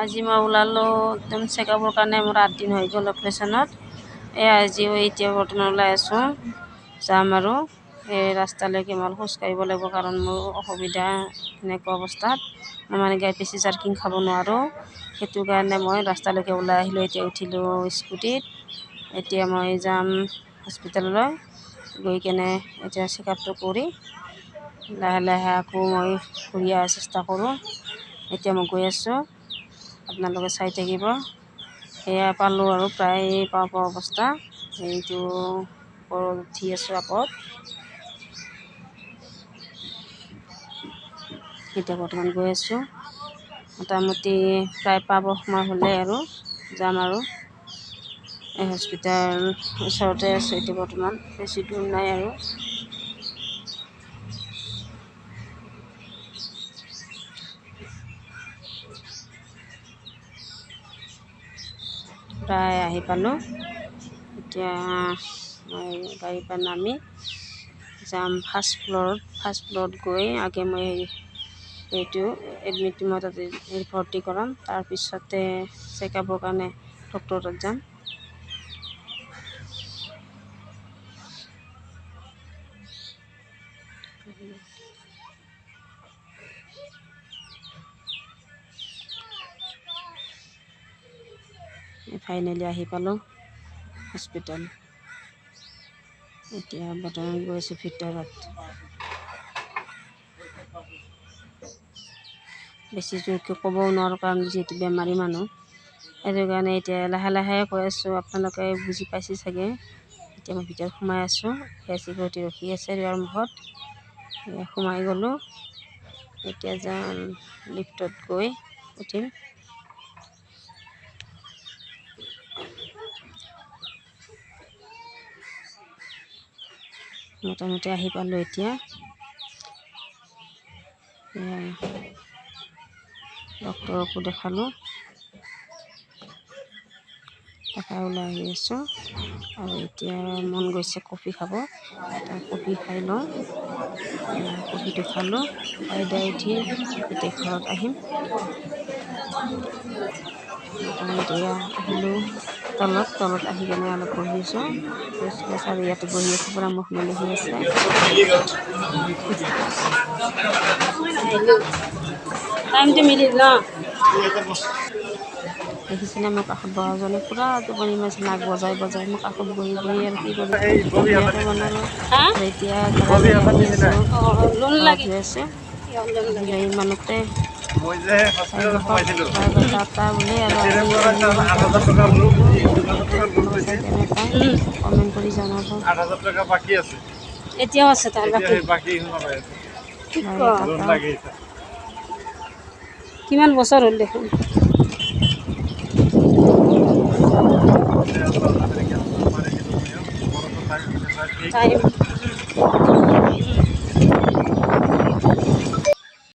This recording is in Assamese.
আজি মই ওলালোঁ একদম চেকআপৰ কাৰণে। মোৰ 8 দিন হৈ গ'ল অপাৰেশ্যনত। আজিও এতিয়া বৰ্তমান ওলাই আছোঁ, যাম আৰু এই ৰাস্তালৈকে মই খোজ কাঢ়িব লাগিব, কাৰণ মোৰ অসুবিধা এনেকুৱা অৱস্থাত মই মানে বেছি জাৰ্কিং খাব নোৱাৰোঁ। সেইটো কাৰণে মই ৰাস্তালৈকে ওলাই আহিলোঁ। এতিয়া উঠিলোঁ স্কুটিত। এতিয়া মই যাম হস্পিটেললৈ, গৈ কেনে এতিয়া চেকআপটো কৰি লাহে লাহে আকৌ মই ঘূৰি অহাৰ চেষ্টা কৰোঁ। এতিয়া মই গৈ আছোঁ, আপোনালোকে চাই থাকিব। এয়া পালোঁ আৰু প্ৰায় পাওঁ অৱস্থা। এইটো ওপৰত উঠি আছোঁ আপত। এতিয়া বৰ্তমান গৈ আছোঁ, মোটামুটি প্ৰায় পাব সময় হ'লে আৰু যাম আৰু এই হস্পিটেল ওচৰতে আছোঁ এতিয়া বৰ্তমান, বেছি দূৰ নাই আৰু। প্ৰায় আহি পালোঁ। এতিয়া মই গাড়ীৰ পৰা নামি যাম ফাৰ্ষ্ট ফ্ল'ৰত গৈ আগে মই এইটো এডমিট মই তাতে ভৰ্তি কৰাম। তাৰপিছতে চেকআপৰ কাৰণে ডক্টৰ তাত যাম। ফাইনেলি আহি পালোঁ হস্পিটেল। এতিয়া বৰ্তমান গৈ আছোঁ ভিতৰত। বেছি জোৰকৈ ক'বও নোৱাৰোঁ, কাৰণ যিহেতু বেমাৰী মানুহ। সেইটো কাৰণে এতিয়া লাহে লাহে কৈ আছোঁ, আপোনালোকে বুজি পাইছে চাগে। এতিয়া মই ভিতৰত সোমাই আছোঁ, চিকিউৰিটি ৰখি আছে দুৱাৰ মুখত। সোমাই গ'লোঁ। এতিয়া যাম লিফ্টত গৈ উঠিম। মোটামুটি আহি পালোঁ এতিয়া। ডক্টৰকো দেখালোঁ, দেখাই ওলাই আহি আছোঁ। আৰু এতিয়া মন গৈছে কফি খাব, এটা কফি খাই লওঁ। কফিটো খালোঁ, খাই দাই উঠি এতিয়া ঘৰত আহিম। মোটামুটি আহিলোঁ তলত আহি কেনে অলপ বহিছোঁ। আৰু ইয়াতে বহি আছোঁ, পূৰা মুখ মেলি আছে। টাইমটো মিলিল ন? দেখিছেনে মোৰ কাষত বহাজনী পূৰা টোপনি মাৰিছে, নাক বজাই মোৰ কাষত বহি আৰু কি কৰি ভিডিঅ'টো বনালোঁ। এতিয়া ঘৰলৈ আহি আছোঁ, ঘৰত গৈ আছোঁ। ইমানতে টাটা বুলি আৰু কমেণ্ট কৰি জনাব। 8,000 টাকা বাকী আছে, এতিয়াও আছে তাৰ বাকী। কিমান বছৰ হ'ল দেখোন। টাইম